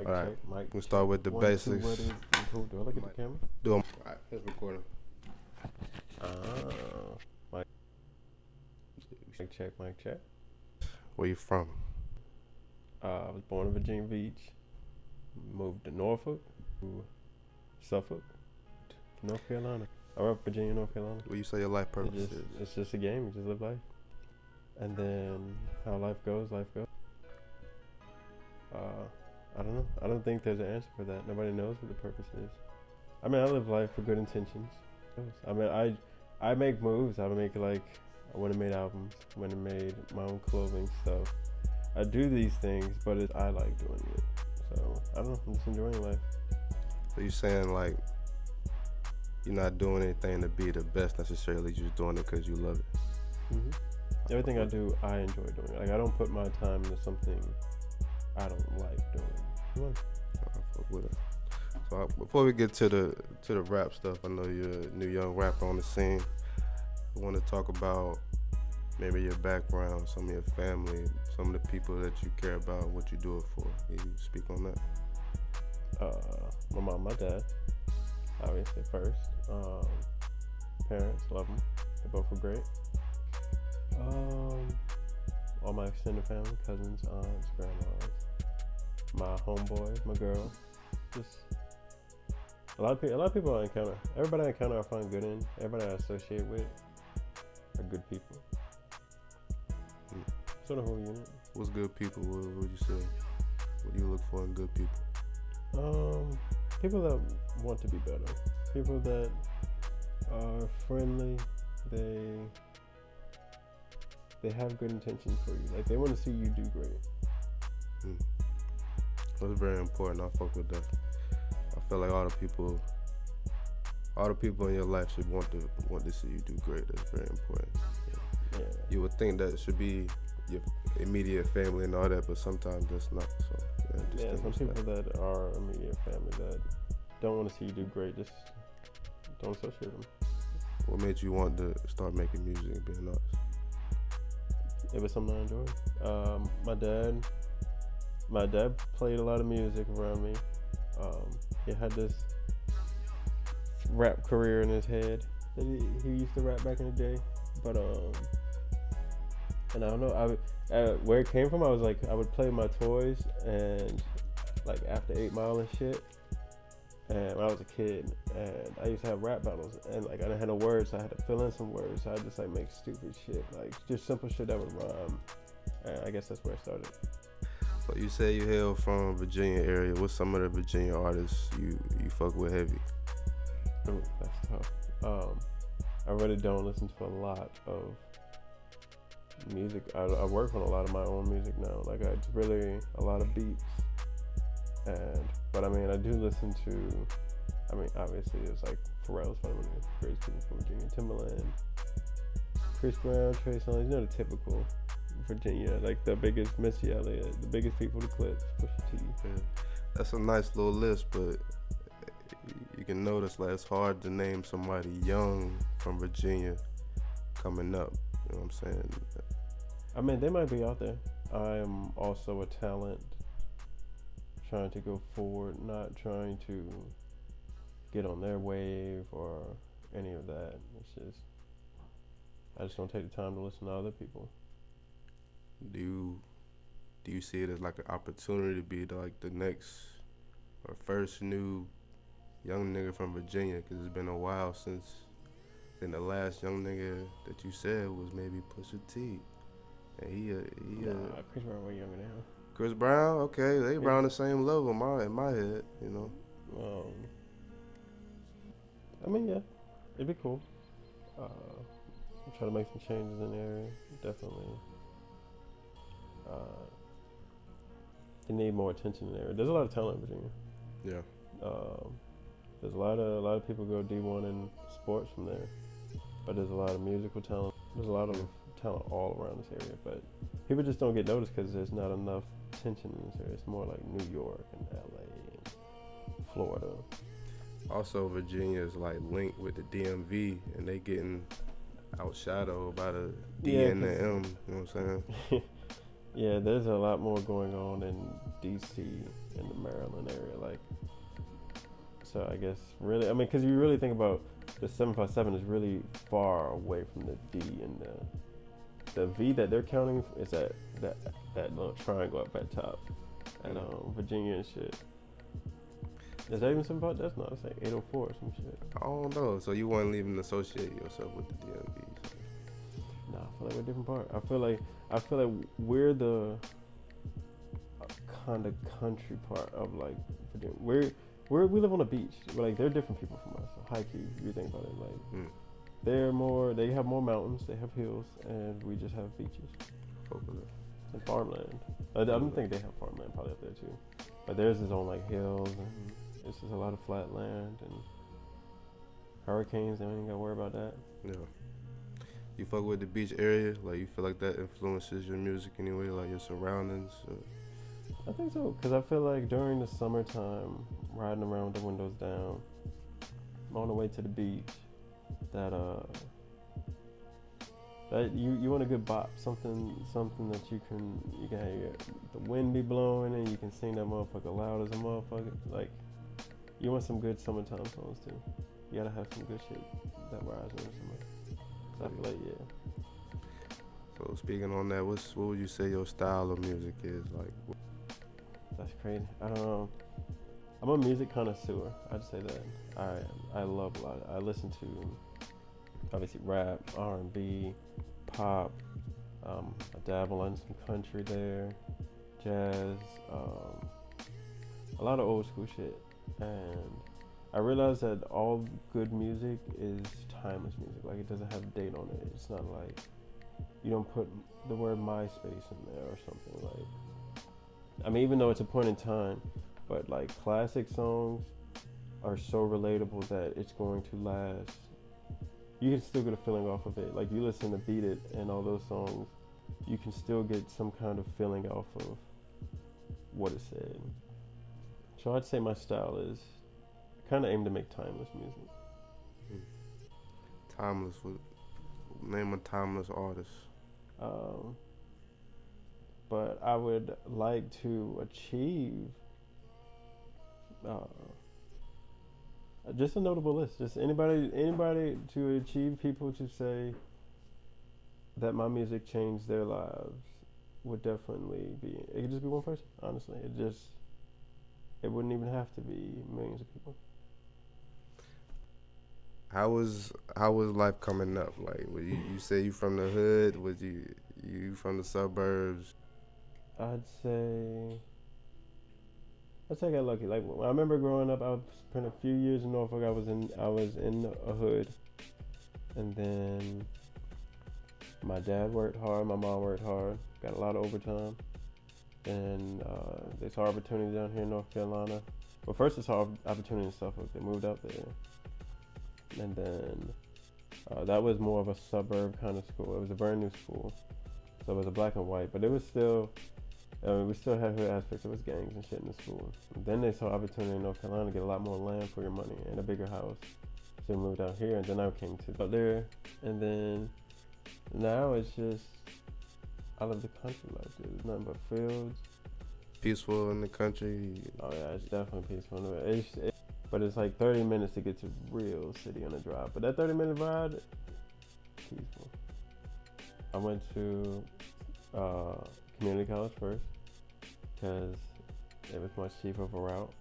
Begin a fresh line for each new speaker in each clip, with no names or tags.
Mic
All right.
check. Mic
We'll start with the basics.
What is cool? Do I look at the camera?
Do 'em. All right, it's recording.
Mic check. Mic check.
Where you from?
I was born in Virginia Beach. Moved to Norfolk, to Suffolk, to North Carolina. I rep Virginia, North Carolina.
What you say your life purpose is?
It's just a game. You just live life. And then how life goes, life goes. I don't know. I don't think there's an answer for that. Nobody knows what the purpose is. I mean, I live life for good intentions. I mean, I make moves. I make I went and made albums. Went and made my own clothing stuff. I do these things, but I like doing it. So I don't know. I'm just enjoying life.
So you saying like you're not doing anything to be the best necessarily, you're just doing it because you love it.
Mm-hmm. Everything I do, I enjoy doing. Like I don't put my time into something I don't like doing.
I fuck with it. So before we get to the rap stuff, I know you're a new young rapper on the scene. I want to talk about maybe your background, some of your family, some of the people that you care about, what you do it for. Can you speak on that?
My mom, my dad, obviously first. Parents, love them. They both were great. All my extended family, cousins, aunts, grandmas, my homeboys, my girl. Just a lot of people I encounter. Everybody I encounter I find good in. Everybody I associate with are good people. Sort of whole unit.
What's good people? What would you say? What do you look for in good people?
People that want to be better. People that are friendly. They have good intentions for you. Like they want to see you do great.
That's very important. I fuck with that. I feel like all the people in your life should want to see you do great. That's very important.
Yeah.
You would think that should be your immediate family and all that, but sometimes that's not. So
some people that are immediate family that don't want to see you do great, just don't associate them.
What made you want to start making music and being honest?
It was something I enjoyed. My dad played a lot of music around me. He had this rap career in his head that he used to rap back in the day. But and I don't know, where it came from, I would play my toys and like after 8 Mile and shit. And when I was a kid, and I used to have rap battles, and like I didn't have no words, so I had to fill in some words. So I just like make stupid shit, like just simple shit that would rhyme. And I guess that's where it started.
So you say you hail from Virginia area. What's some of the Virginia artists you fuck with heavy?
Ooh, that's tough. I really don't listen to a lot of music. I work on a lot of my own music now. Like it's really a lot of beats. But I mean, I do listen to, I mean, obviously it's like Pharrell's probably one of the greatest people from Virginia. Timbaland, Chris Brown, Tre Town, you know, the typical Virginia, like the biggest, Missy Elliott, the biggest people, the Clips, Pusha T.
Yeah. That's a nice little list, but you can notice like it's hard to name somebody young from Virginia coming up. You know what I'm saying?
I mean, they might be out there. I am also a talent, trying to go forward, not trying to get on their wave or any of that. It's just, I just don't take the time to listen to other people.
Do you see it as like an opportunity to be like the next or first new young nigga from Virginia? Because it's been a while since then the last young nigga that you said was maybe Pusha T. And he
Chris Brown way younger now.
Chris Brown, okay, they around the same level in my head, you know.
I mean, yeah, it'd be cool. I'm trying to make some changes in the area, definitely. They need more attention in the area. There's a lot of talent in Virginia.
Yeah.
There's a lot of people go D1 in sports from there, but there's a lot of musical talent. There's a lot of talent all around this area, but people just don't get noticed because there's not enough attention in this area. It's more like New York and LA and Florida.
Also, Virginia is like linked with the DMV, and they getting outshadowed by the D and the M. You know what I'm saying?
Yeah, there's a lot more going on in DC in the Maryland area. Like, so I guess really, I mean, because you really think about the 757 is really far away from the D, and the V that they're counting is at that little triangle up at top at Virginia and shit. Is that even 75? That's not. It's like 804 or some shit.
I don't know. So you wouldn't even associate yourself with the DMV?
Nah, I feel like we're a different part. I feel like we're the kind of country part of like Virginia. We live on a beach. We're like they're different people from us. So high key, if you think about it, like they have more mountains, they have hills, and we just have beaches and farmland. I don't think they have farmland probably up there too, but theirs is on like hills and it's just a lot of flat land and hurricanes. They don't even gotta worry about that.
Yeah. You fuck with the beach area? Like you feel like that influences your music anyway, like your surroundings?
I think so, because I feel like during the summertime, riding around with the windows down, on the way to the beach, that you want a good bop, something that you can hear the wind be blowing and you can sing that motherfucker loud as a motherfucker. Like you want some good summertime songs too. You gotta have some good shit that rides in the summer. So I feel like
So speaking on that, what would you say your style of music is like?
That's crazy. I don't know. I'm a music connoisseur. I'd say that. I love a lot. I listen to obviously rap, R&B, pop. I dabble in some country there, jazz, a lot of old school shit. And I realized that all good music is timeless music. Like it doesn't have a date on it. It's not like you don't put the word MySpace in there or something like. I mean, even though it's a point in time, but like classic songs are so relatable that it's going to last. You can still get a feeling off of it. Like you listen to Beat It and all those songs, you can still get some kind of feeling off of what it said. So I'd say my style is kind of aim to make timeless music.
Timeless. Name a timeless artist.
But I would like to achieve just a notable list. Just anybody to achieve, people to say that my music changed their lives would definitely be. It could just be one person. Honestly, it wouldn't even have to be millions of people.
How was life coming up? Like, you say you from the hood? Was you from the suburbs?
I'd say I got lucky. Like when I remember growing up, I spent a few years in Norfolk. I was in a hood, and then my dad worked hard, my mom worked hard, got a lot of overtime. Then they saw opportunity down here in North Carolina. Well, first they saw opportunity in Suffolk. They moved up there, and then that was more of a suburb kind of school. It was a brand new school, so it was a black and white, but it was still. We still had hood aspects. There was gangs and shit in the school. And then they saw opportunity in North Carolina to get a lot more land for your money and a bigger house. So we moved out here, and then I came to out there. And then now it's just, I love the country life, dude. There's nothing but fields.
Peaceful in the country.
Oh yeah, it's definitely peaceful. But it's like 30 minutes to get to real city on a drive. But that 30-minute ride, peaceful. I went to community college first because it was much cheaper of a route.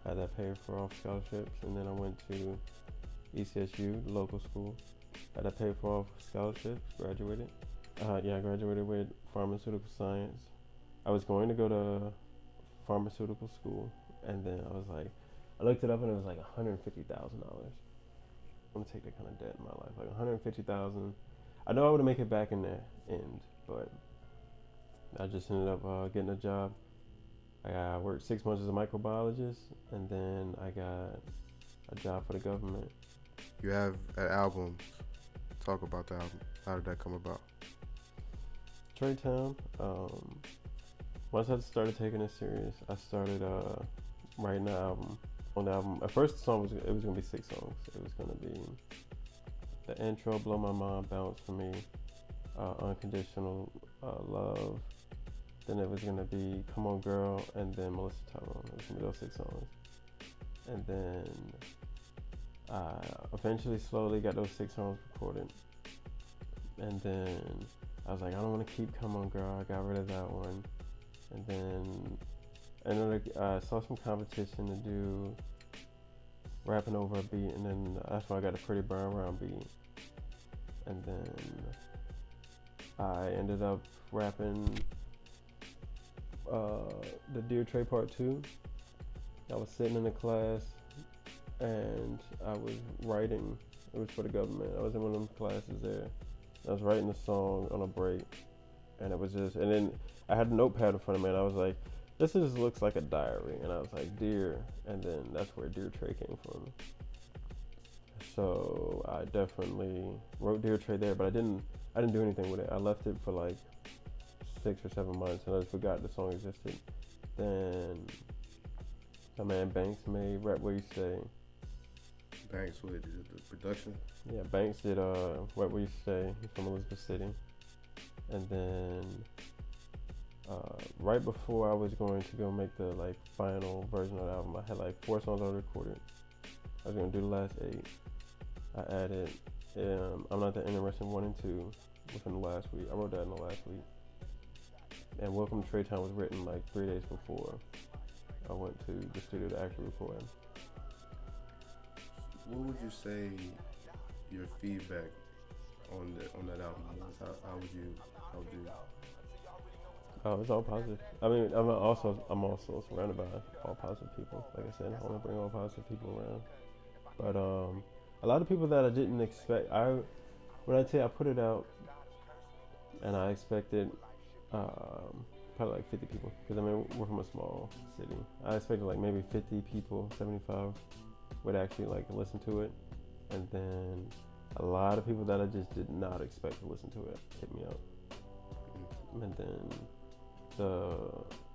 Had that paid for off scholarships, and then I went to ECSU, local school. Had that paid for off scholarships, graduated. I graduated with pharmaceutical science. I was going to go to pharmaceutical school, and then I looked it up and it was like $150,000. I'm gonna take that kind of debt in my life, like $150,000. I know I would make it back in the end, but I just ended up getting a job. I worked 6 months as a microbiologist, and then I got a job for the government.
You have an album. Talk about the album. How did that come about?
Tre Town. Once I started taking it serious, I started writing the album. On the album, at first the song was gonna be 6 songs. It was gonna be the intro, Blow My Mind, Bounce For Me, Unconditional, Love. Then it was gonna be Come On Girl, and then Melissa Tyrone. It was gonna be those 6 songs. And then I eventually slowly got those 6 songs recorded. And then I was like, I don't want to keep Come On Girl. I got rid of that one. And then I saw some competition to do rapping over a beat, and then that's why I got a Pretty Burn Round beat. And then I ended up rapping the Dear Trey Part 2. I was sitting in the class and I was writing. It was for the government. I was in one of them classes there. I was writing a song on a break, and it was just, and then I had a notepad in front of me, and I was like, this just looks like a diary. And I was like, Dear, and then that's where Dear Trey came from. So I definitely wrote Dear Trey there, but I didn't do anything with it. I left it for like 6 or 7 months, and I just forgot the song existed. Then my man Banks made Rap Where You Stay.
Banks with the production?
Yeah, Banks did Rap Where You Stay. He's from Elizabeth City. And then right before I was going to go make the like final version of the album, I had like 4 songs already recorded. I was gonna do the last 8. I added I'm Not That Interested 1 and 2 within the last week. I wrote that in the last week. And Welcome to Tre Town was written like 3 days before I went to the studio to actually record.
What would you say your feedback on that album was? How would you?
Oh, it's all positive. I mean, I'm also surrounded by all positive people. Like I said, I want to bring all positive people around. But a lot of people that I didn't expect. When I tell you I put it out, and I expected probably like 50 people, because I mean we're from a small city. I expected like maybe 50 people, 75 would actually like listen to it, and then a lot of people that I just did not expect to listen to it hit me up. And then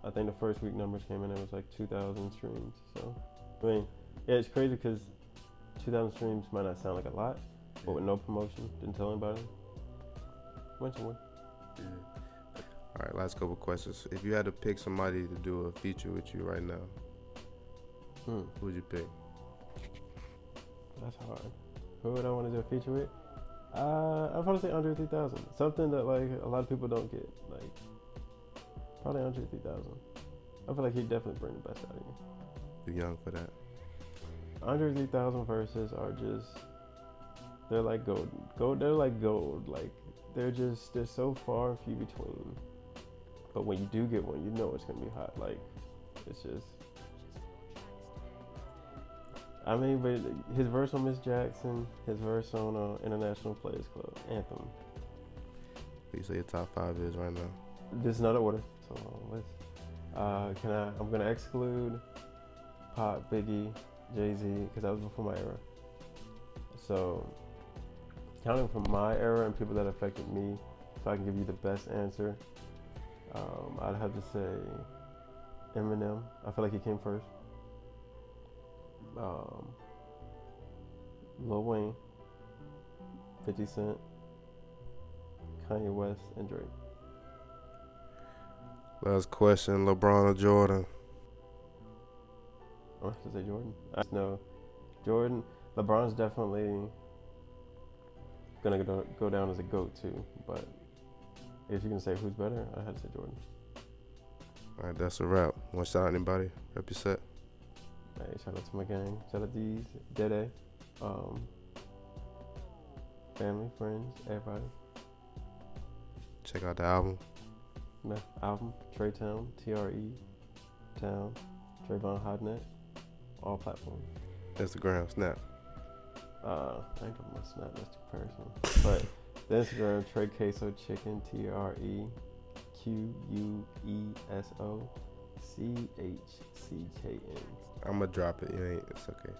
I think the first week numbers came in, it was like 2,000 streams. So I mean, yeah, it's crazy because 2,000 streams might not sound like a lot, but with no promotion, didn't tell anybody, went somewhere.
Yeah. All right, last couple questions. If you had to pick somebody to do a feature with you right now, who would you pick?
That's hard. Who would I want to do a feature with? I'd probably say Andre 3000. Something that like a lot of people don't get. Like probably Andre 3000. I feel like he'd definitely bring the best out of you.
You're young for that.
Andre 3000 verses are just, they're like gold. They're like gold. Like they're so far few between. But when you do get one, you know it's gonna be hot. Like it's just. I mean, but his verse on Miss Jackson, his verse on International Players Club, Anthem.
What you say your top 5 is right now?
This is not an order. So I'm gonna exclude Pop, Biggie, Jay-Z, because that was before my era. So counting from my era and people that affected me, if I can give you the best answer, I'd have to say Eminem. I feel like he came first. Lil Wayne, 50 Cent, Kanye West, and Drake.
Last question, LeBron or Jordan?
I have to say Jordan. I know Jordan. LeBron's definitely gonna go down as a GOAT too, but if you can say who's better, I had to say Jordan.
All right, that's a wrap. Want to shout out anybody? Rep your set.
Hey, shout out to my gang. Shout out to these, Dede, family, friends, everybody.
Check out the album.
Album, Tre Town, Tre Town, Trevon Hodnett, all platforms.
Instagram, Snap.
I ain't talking about Snap, that's too personal. But the Instagram, Tre Queso Chicken, TreQuesoChckn.
I'm going to drop it. It's okay.